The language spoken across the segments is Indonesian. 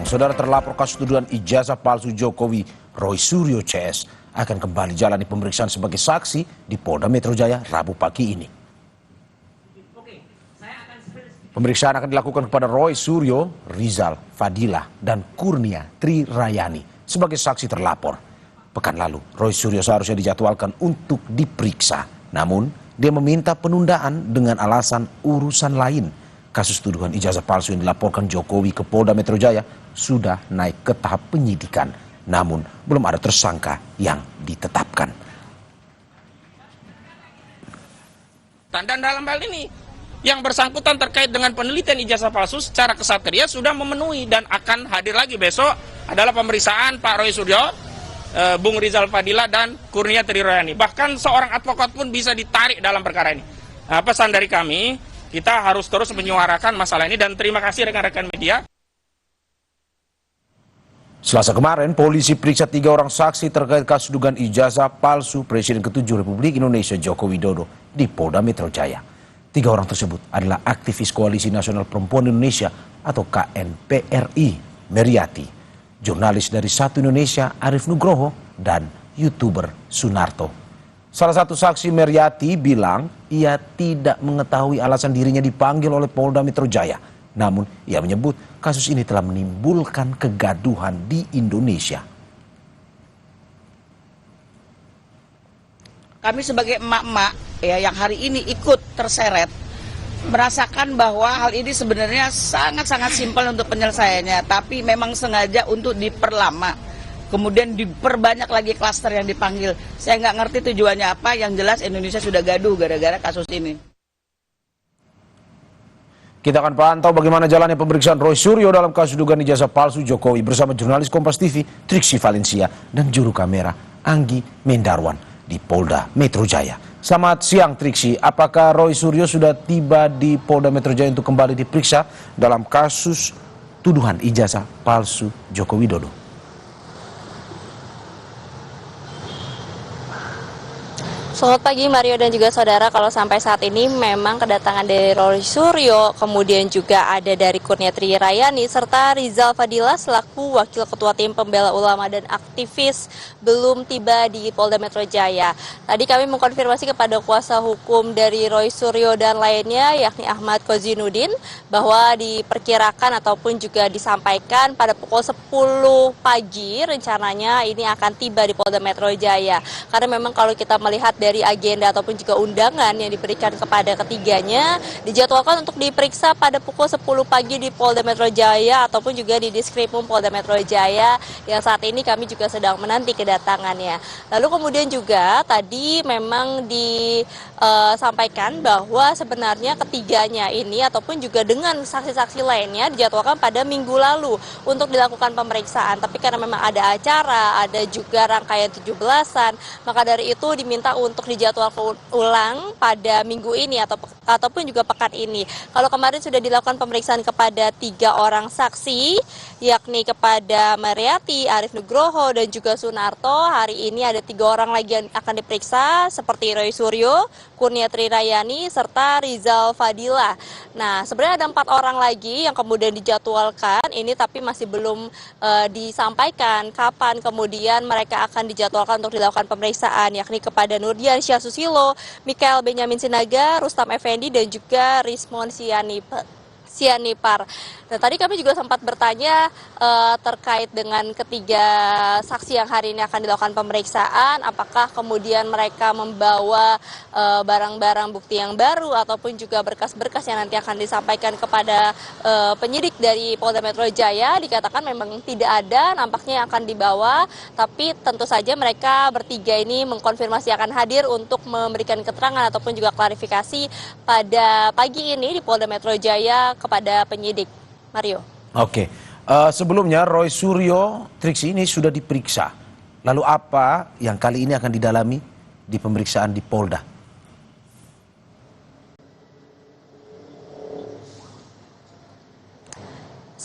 Saudara, terlapor kasus tuduhan ijazah palsu Jokowi, Roy Suryo CS, akan kembali jalani pemeriksaan sebagai saksi di Polda Metro Jaya Rabu pagi ini. Pemeriksaan akan dilakukan kepada Roy Suryo, Rizal Fadilah, dan Kurnia Trirayani sebagai saksi terlapor. Pekan lalu, Roy Suryo seharusnya dijadwalkan untuk diperiksa. Namun, dia meminta penundaan dengan alasan urusan lain. Kasus tuduhan ijazah palsu yang dilaporkan Jokowi ke Polda Metro Jaya sudah naik ke tahap penyidikan. Namun, belum ada tersangka yang ditetapkan. Dan dalam hal ini, yang bersangkutan terkait dengan penelitian ijazah palsu secara kesatria sudah memenuhi dan akan hadir lagi besok adalah pemeriksaan Pak Roy Suryo, Bung Rizal Fadilah, dan Kurnia Trirayani. Bahkan seorang advokat pun bisa ditarik dalam perkara ini. Nah, pesan dari kami, kita harus terus menyuarakan masalah ini dan terima kasih rekan-rekan media. Selasa kemarin, polisi periksa 3 orang saksi terkait kasus dugaan ijazah palsu Presiden ke-7 Republik Indonesia Joko Widodo di Polda Metro Jaya. 3 orang tersebut adalah aktivis Koalisi Nasional Perempuan Indonesia atau KNPRI, Meriati, jurnalis dari Satu Indonesia Arief Nugroho, dan YouTuber Sunarto. Salah satu saksi, Meriati, bilang ia tidak mengetahui alasan dirinya dipanggil oleh Polda Metro Jaya. Namun ia menyebut kasus ini telah menimbulkan kegaduhan di Indonesia. Kami sebagai emak-emak ya yang hari ini ikut terseret merasakan bahwa hal ini sebenarnya sangat-sangat simpel untuk penyelesaiannya, tapi memang sengaja untuk diperlama. Kemudian diperbanyak lagi klaster yang dipanggil. Saya nggak ngerti tujuannya apa, yang jelas Indonesia sudah gaduh gara-gara kasus ini. Kita akan pantau bagaimana jalannya pemeriksaan Roy Suryo dalam kasus dugaan ijazah palsu Jokowi bersama jurnalis Kompas TV Triksi Valencia dan juru kamera Anggi Mendarwan di Polda Metro Jaya. Selamat siang Triksi, apakah Roy Suryo sudah tiba di Polda Metro Jaya untuk kembali diperiksa dalam kasus tuduhan ijazah palsu Joko Widodo? Selamat pagi Mario dan juga saudara. Kalau sampai saat ini memang kedatangan dari Roy Suryo, kemudian juga ada dari Kurnia Trirayani serta Rizal Fadilah selaku Wakil Ketua Tim Pembela Ulama dan aktivis belum tiba di Polda Metro Jaya. Tadi kami mengkonfirmasi kepada kuasa hukum dari Roy Suryo dan lainnya yakni Ahmad Kozinudin bahwa diperkirakan ataupun juga disampaikan pada pukul 10 pagi rencananya ini akan tiba di Polda Metro Jaya. Karena memang kalau kita melihat dari agenda ataupun juga undangan yang diberikan kepada ketiganya dijadwalkan untuk diperiksa pada pukul 10 pagi di Polda Metro Jaya ataupun juga di Diskrimum Polda Metro Jaya yang saat ini kami juga sedang menanti kedatangannya. Lalu kemudian juga tadi memang disampaikan bahwa sebenarnya ketiganya ini ataupun juga dengan saksi-saksi lainnya dijadwalkan pada minggu lalu untuk dilakukan pemeriksaan. Tapi karena memang ada acara, ada juga rangkaian 17-an, maka dari itu diminta untuk dijadwalkan ulang pada minggu ini ataupun juga pekan ini. Kalau kemarin sudah dilakukan pemeriksaan kepada 3 orang saksi, yakni kepada Meriati, Arief Nugroho, dan juga Sunarto. Hari ini ada 3 orang lagi yang akan diperiksa seperti Roy Suryo, Kurnia Trirayani, serta Rizal Fadilah. Nah, sebenarnya ada 4 orang lagi yang kemudian dijadwalkan ini, tapi masih belum disampaikan kapan kemudian mereka akan dijadwalkan untuk dilakukan pemeriksaan, yakni kepada Nurdian Syah Susilo, Mikael Benyamin Sinaga, Rustam Effendi, dan juga Rismon Sianipar. Nah, tadi kami juga sempat bertanya terkait dengan ketiga saksi yang hari ini akan dilakukan pemeriksaan, apakah kemudian mereka membawa barang-barang bukti yang baru ataupun juga berkas-berkas yang nanti akan disampaikan kepada penyidik dari Polda Metro Jaya. Dikatakan memang tidak ada, nampaknya yang akan dibawa, tapi tentu saja mereka bertiga ini mengkonfirmasi akan hadir untuk memberikan keterangan ataupun juga klarifikasi pada pagi ini di Polda Metro Jaya kepada penyidik. Mario. Oke, sebelumnya Roy Suryo, Triksi, ini sudah diperiksa. Lalu apa yang kali ini akan didalami di pemeriksaan di Polda?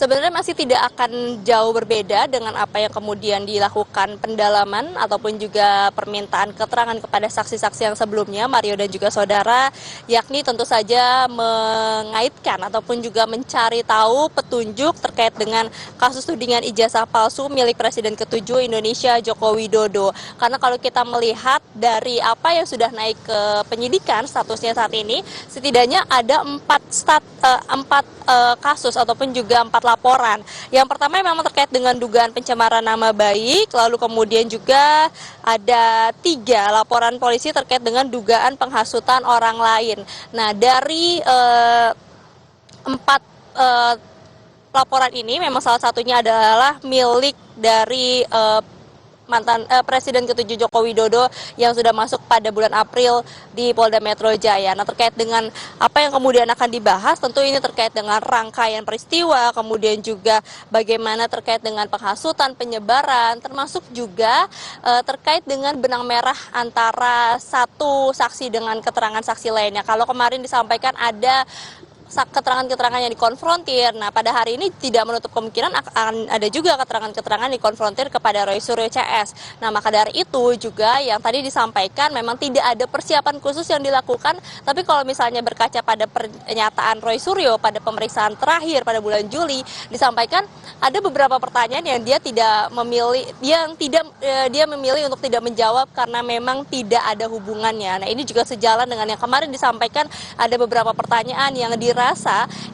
sebenarnya masih tidak akan jauh berbeda dengan apa yang kemudian dilakukan pendalaman ataupun juga permintaan keterangan kepada saksi-saksi yang sebelumnya, Mario dan juga saudara, yakni tentu saja mengaitkan ataupun juga mencari tahu petunjuk terkait dengan kasus tudingan ijazah palsu milik Presiden ke-7 Indonesia Joko Widodo. Karena kalau kita melihat dari apa yang sudah naik ke penyidikan statusnya saat ini, setidaknya ada empat kasus ataupun juga 4 laporan. Yang pertama memang terkait dengan dugaan pencemaran nama baik, lalu kemudian juga ada 3 laporan polisi terkait dengan dugaan penghasutan orang lain. Nah, dari 4 laporan ini memang salah satunya adalah milik dari mantan Presiden ke-7 Joko Widodo yang sudah masuk pada bulan April di Polda Metro Jaya. Nah, terkait dengan apa yang kemudian akan dibahas, tentu ini terkait dengan rangkaian peristiwa, kemudian juga bagaimana terkait dengan penghasutan, penyebaran, termasuk juga terkait dengan benang merah antara satu saksi dengan keterangan saksi lainnya. Kalau kemarin disampaikan ada keterangan-keterangan yang dikonfrontir. Nah, pada hari ini tidak menutup kemungkinan akan ada juga keterangan-keterangan dikonfrontir kepada Roy Suryo CS. Nah, maka dari itu juga yang tadi disampaikan memang tidak ada persiapan khusus yang dilakukan, tapi kalau misalnya berkaca pada pernyataan Roy Suryo pada pemeriksaan terakhir pada bulan Juli, disampaikan ada beberapa pertanyaan yang dia memilih untuk tidak menjawab karena memang tidak ada hubungannya. Nah, ini juga sejalan dengan yang kemarin disampaikan, ada beberapa pertanyaan yang dirasa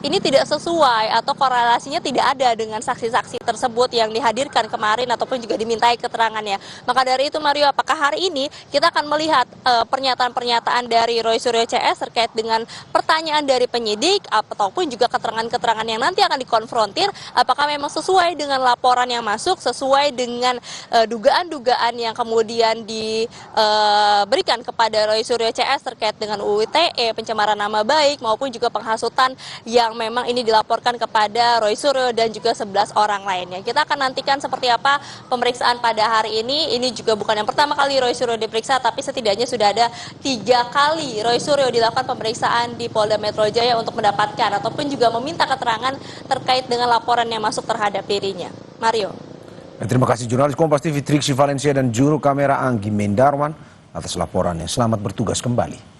ini tidak sesuai atau korelasinya tidak ada dengan saksi-saksi tersebut yang dihadirkan kemarin ataupun juga dimintai keterangannya. Maka dari itu, Mario, apakah hari ini kita akan melihat pernyataan-pernyataan dari Roy Suryo CS terkait dengan pertanyaan dari penyidik ataupun juga keterangan-keterangan yang nanti akan dikonfrontir, apakah memang sesuai dengan laporan yang masuk, sesuai dengan dugaan-dugaan yang kemudian diberikan kepada Roy Suryo CS terkait dengan UU ITE, pencemaran nama baik maupun juga penghasutan yang memang ini dilaporkan kepada Roy Suryo dan juga 11 orang lainnya. Kita akan nantikan seperti apa pemeriksaan pada hari ini. Ini juga bukan yang pertama kali Roy Suryo diperiksa, tapi setidaknya sudah ada 3 kali Roy Suryo dilakukan pemeriksaan di Polda Metro Jaya untuk mendapatkan ataupun juga meminta keterangan terkait dengan laporan yang masuk terhadap dirinya. Mario. Terima kasih jurnalis Kompas TV Triksi Valencia dan juru kamera Anggi Mendarwan atas laporannya. Selamat bertugas kembali.